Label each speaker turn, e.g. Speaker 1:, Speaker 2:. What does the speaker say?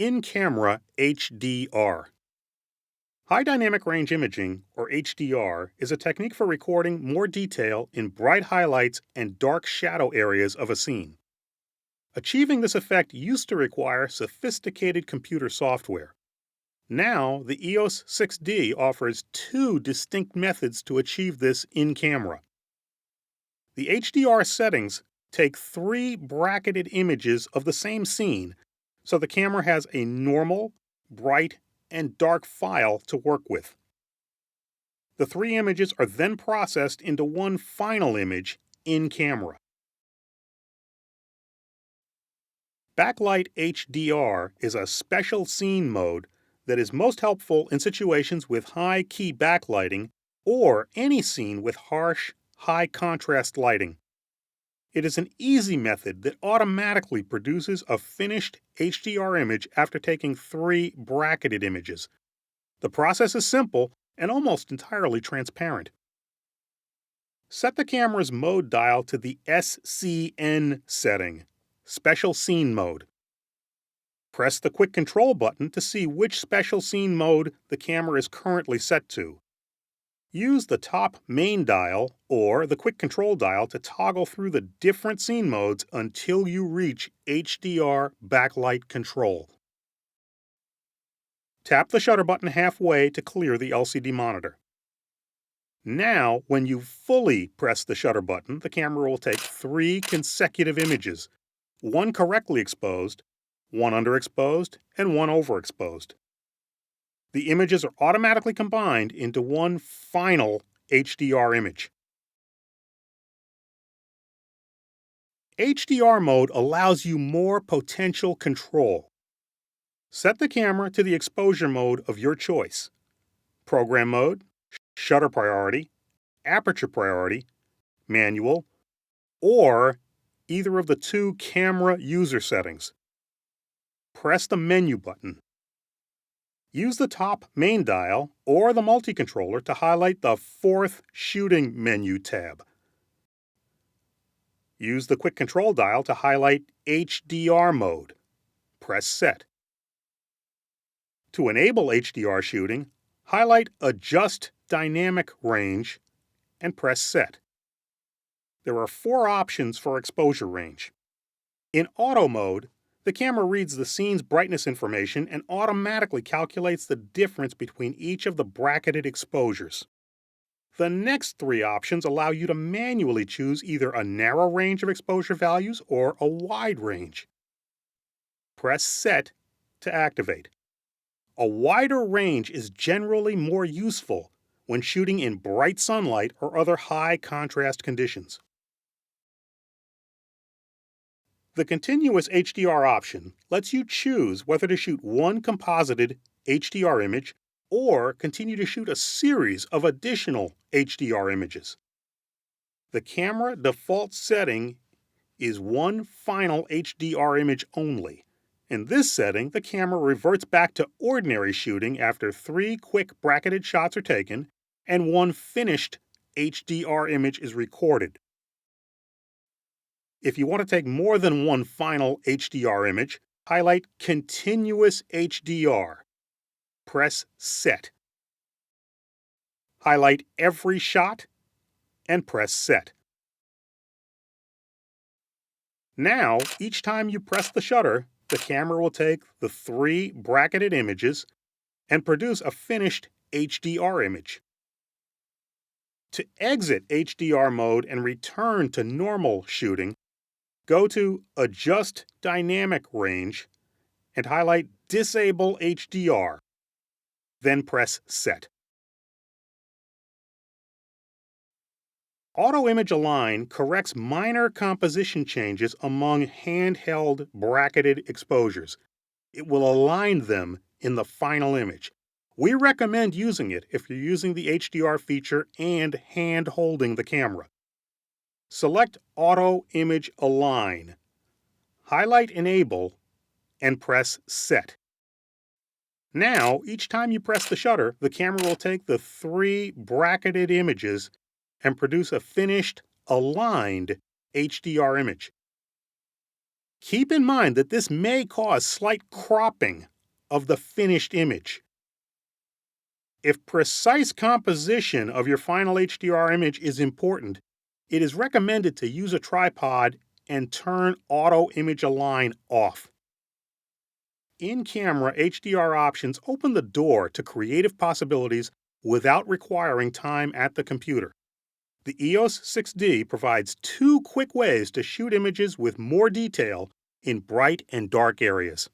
Speaker 1: In-camera HDR. High dynamic range imaging, or HDR, is a technique for recording more detail in bright highlights and dark shadow areas of a scene. Achieving this effect used to require sophisticated computer software. Now, the EOS 6D offers two distinct methods to achieve this in camera. The HDR settings take three bracketed images of the same scene, so the camera has a normal, bright, and dark file to work with. The three images are then processed into one final image in camera. Backlight HDR is a special scene mode that is most helpful in situations with high key backlighting or any scene with harsh, high contrast lighting. It is an easy method that automatically produces a finished HDR image after taking three bracketed images. The process is simple and almost entirely transparent. Set the camera's mode dial to the SCN setting, Special Scene Mode. Press the Quick Control button to see which special scene mode the camera is currently set to. Use the top main dial or the quick control dial to toggle through the different scene modes until you reach HDR backlight control. Tap the shutter button halfway to clear the LCD monitor. Now, when you fully press the shutter button, the camera will take three consecutive images, one correctly exposed, one underexposed, and one overexposed. The images are automatically combined into one final HDR image. HDR mode allows you more potential control. Set the camera to the exposure mode of your choice: program mode, shutter priority, aperture priority, manual, or either of the two camera user settings. Press the menu button. Use the top main dial or the multi-controller to highlight the fourth shooting menu tab. Use the quick control dial to highlight HDR mode. Press Set. To enable HDR shooting, highlight Adjust Dynamic Range and press Set. There are four options for exposure range. In auto mode, the camera reads the scene's brightness information and automatically calculates the difference between each of the bracketed exposures. The next three options allow you to manually choose either a narrow range of exposure values or a wide range. Press Set to activate. A wider range is generally more useful when shooting in bright sunlight or other high contrast conditions. The continuous HDR option lets you choose whether to shoot one composited HDR image or continue to shoot a series of additional HDR images. The camera default setting is one final HDR image only. In this setting, the camera reverts back to ordinary shooting after three quick bracketed shots are taken and one finished HDR image is recorded. If you want to take more than one final HDR image, highlight Continuous HDR. Press Set. Highlight every shot and press Set. Now, each time you press the shutter, the camera will take the three bracketed images and produce a finished HDR image. To exit HDR mode and return to normal shooting, go to Adjust Dynamic Range and highlight Disable HDR. Then press Set. Auto Image Align corrects minor composition changes among handheld bracketed exposures. It will align them in the final image. We recommend using it if you're using the HDR feature and hand-holding the camera. Select Auto Image Align. Highlight Enable and press Set. Now, each time you press the shutter, the camera will take the three bracketed images and produce a finished, aligned HDR image. Keep in mind that this may cause slight cropping of the finished image. If precise composition of your final HDR image is important, it is recommended to use a tripod and turn Auto Image Align off. In-camera HDR options open the door to creative possibilities without requiring time at the computer. The EOS 6D provides 2 quick ways to shoot images with more detail in bright and dark areas.